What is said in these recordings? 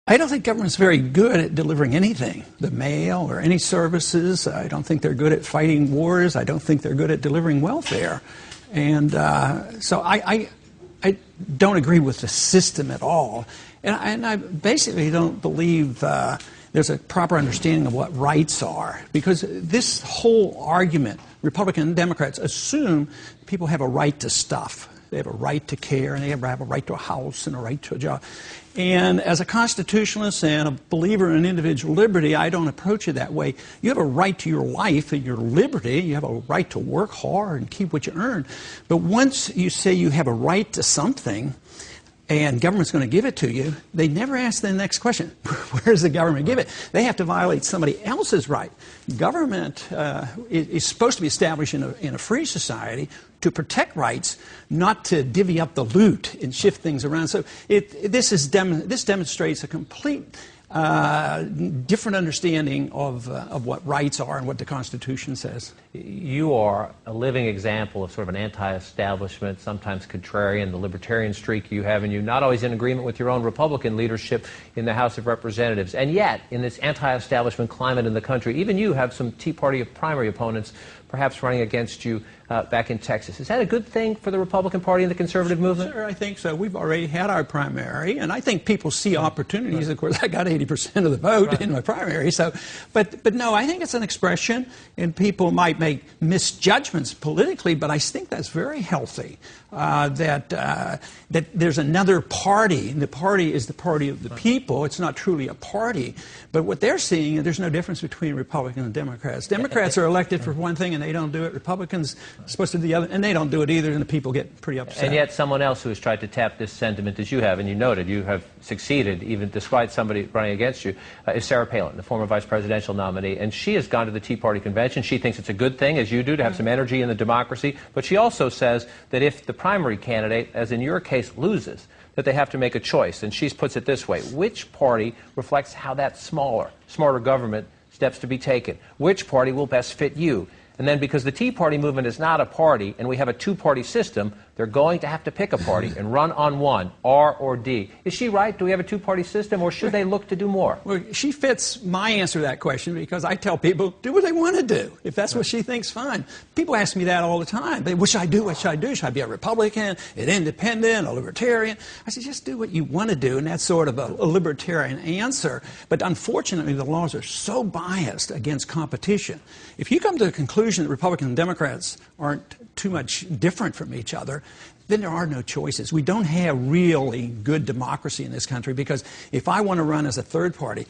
I don't think government's very good at delivering anything, the mail or any services. I don't think they're good at fighting wars. I don't think they're good at delivering welfare. And so I don't agree with the system at all. And I basically don't believe there's a proper understanding of what rights are. Because this whole argument, Republicans and Democrats assume people have a right to stuff. They have a right to care, and they have a right to a house and a right to a job. And as a constitutionalist and a believer in individual liberty, I don't approach it that way. You have a right to your life and your liberty. You have a right to work hard and keep what you earn. But once you say you have a right to something, and government's going to give it to you, they never ask the next question. Where does the government give it? They have to violate somebody else's right. Government is supposed to be established in a free society to protect rights, not to divvy up the loot and shift things around. So this demonstrates a complete different understanding of what rights are and what the Constitution says. You are a living example of sort of an anti-establishment, sometimes contrarian, the libertarian streak you have in you, not always in agreement with your own Republican leadership in the House of Representatives. And yet, in this anti-establishment climate in the country, even you have some Tea Party primary opponents perhaps running against you back in Texas. Is that a good thing for the Republican Party and the conservative movement? Sure, I think so. We've already had our primary, and I think people see opportunities. Of course, I got 80% of the vote in my primary. So, but no, I think it's an expression, and people might make misjudgments politically, but I think that's very healthy. That there's another party, and the party is the party of the people. It's not truly a party. But what they're seeing, there's no difference between Republicans and Democrats. Democrats are elected for one thing, and they don't do it. Republicans are supposed to do the other, and they don't do it either, and the people get pretty upset. And yet someone else who has tried to tap this sentiment as you have, and you noted you have succeeded, even despite somebody running against you, is Sarah Palin, the former vice presidential nominee. And she has gone to the Tea Party convention. She thinks it's a good thing, as you do, to have some energy in the democracy. But she also says that if the primary candidate, as in your case, loses, that they have to make a choice. And she puts it this way: which party reflects how that smarter government steps to be taken? Which party will best fit you? And then, because the Tea Party movement is not a party and we have a two-party system, they're going to have to pick a party and run on one, R or D. Is she right? Do we have a two-party system, or should they look to do more? Well, she fits my answer to that question, because I tell people, do what they want to do. If that's what she thinks, fine. People ask me that all the time. What should I do? What should I do? Should I be a Republican, an independent, a libertarian? I said, just do what you want to do, and that's sort of a libertarian answer. But unfortunately, the laws are so biased against competition. If you come to the conclusion that Republicans and Democrats aren't too much different from each other, then there are no choices. We don't have really good democracy in this country, because if I want to run as a third party,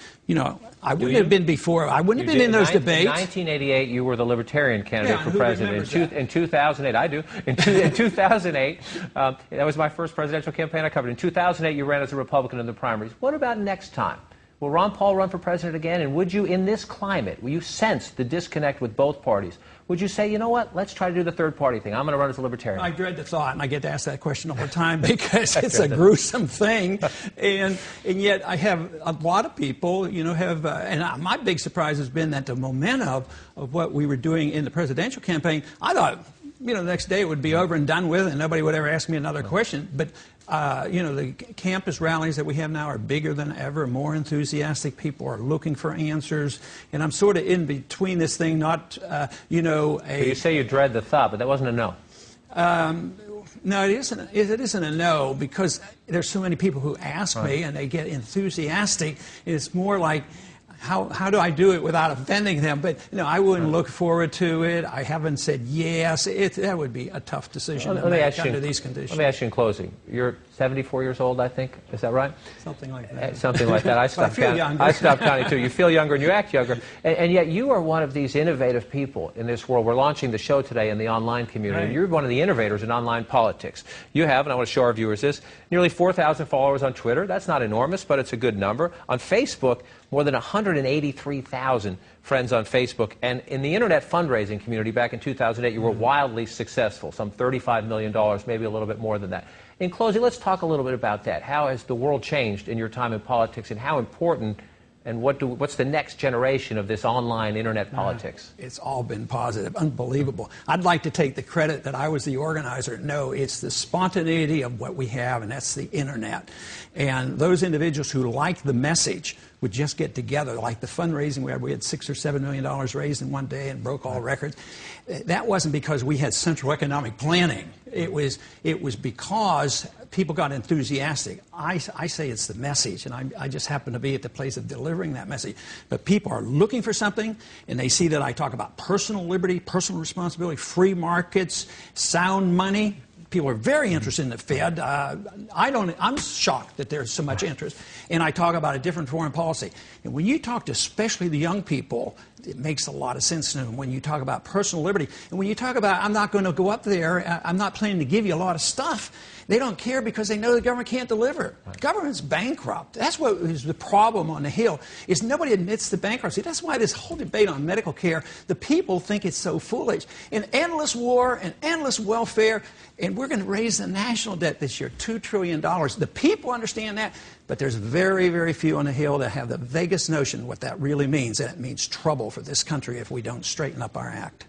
I wouldn't have been before. I wouldn't have been in those debates. In 1988, you were the Libertarian candidate for president. In 2008, I do. In 2008, that was my first presidential campaign I covered. In 2008, you ran as a Republican in the primaries. What about next time? Will Ron Paul run for president again? And would you, in this climate, will you sense the disconnect with both parties, would you say, you know what, let's try to do the third party thing. I'm going to run as a libertarian. I dread the thought, and I get asked that question all the time, because it's a gruesome thing. And yet I have a lot of people, and my big surprise has been that the momentum of what we were doing in the presidential campaign, I thought, the next day it would be over and done with, and nobody would ever ask me another question. But the campus rallies that we have now are bigger than ever, more enthusiastic. People are looking for answers. And I'm sort of in between this thing, not, You say you dread the thought, but that wasn't a no. No, it isn't. It isn't a no, because there's so many people who ask me, and they get enthusiastic. It's more like, how do I do it without offending them? But I wouldn't look forward to it. I haven't said yes. That would be a tough decision to make under these conditions. Let me ask you in closing. You're 74 years old, I think. Is that right? Something like that. Something like that. I stopped counting, too. You feel younger and you act younger. And yet you are one of these innovative people in this world. We're launching the show today in the online community. Right. You're one of the innovators in online politics. You have, and I want to show our viewers this, nearly 4,000 followers on Twitter. That's not enormous, but it's a good number. On Facebook, more than 183,000 friends on Facebook. And in the internet fundraising community back in 2008, you were wildly successful, some $35 million, maybe a little bit more than that. In closing, let's talk a little bit about that. How has the world changed in your time in politics, and how important And what's the next generation of this online internet politics? It's all been positive, unbelievable. I'd like to take the credit that I was the organizer. No, it's the spontaneity of what we have, and that's the internet. And those individuals who like the message would just get together, like the fundraising we had. We had $6 or $7 million raised in one day and broke all records. That wasn't because we had central economic planning. It was because people got enthusiastic. I say it's the message, and I just happen to be at the place of delivering that message. But people are looking for something, and they see that I talk about personal liberty, personal responsibility, free markets, sound money. People are very interested in the Fed. I'm shocked that there's so much interest. And I talk about a different foreign policy. And when you talk to especially the young people, it makes a lot of sense to them when you talk about personal liberty. And when you talk about, I'm not going to go up there, I'm not planning to give you a lot of stuff, they don't care because they know the government can't deliver. Right. Government's bankrupt. That's what is the problem on the Hill, is nobody admits the bankruptcy. That's why this whole debate on medical care, the people think it's so foolish. An endless war and endless welfare, and we're going to raise the national debt this year, $2 trillion. The people understand that, but there's very, very few on the Hill that have the vaguest notion what that really means, and it means trouble for this country if we don't straighten up our act.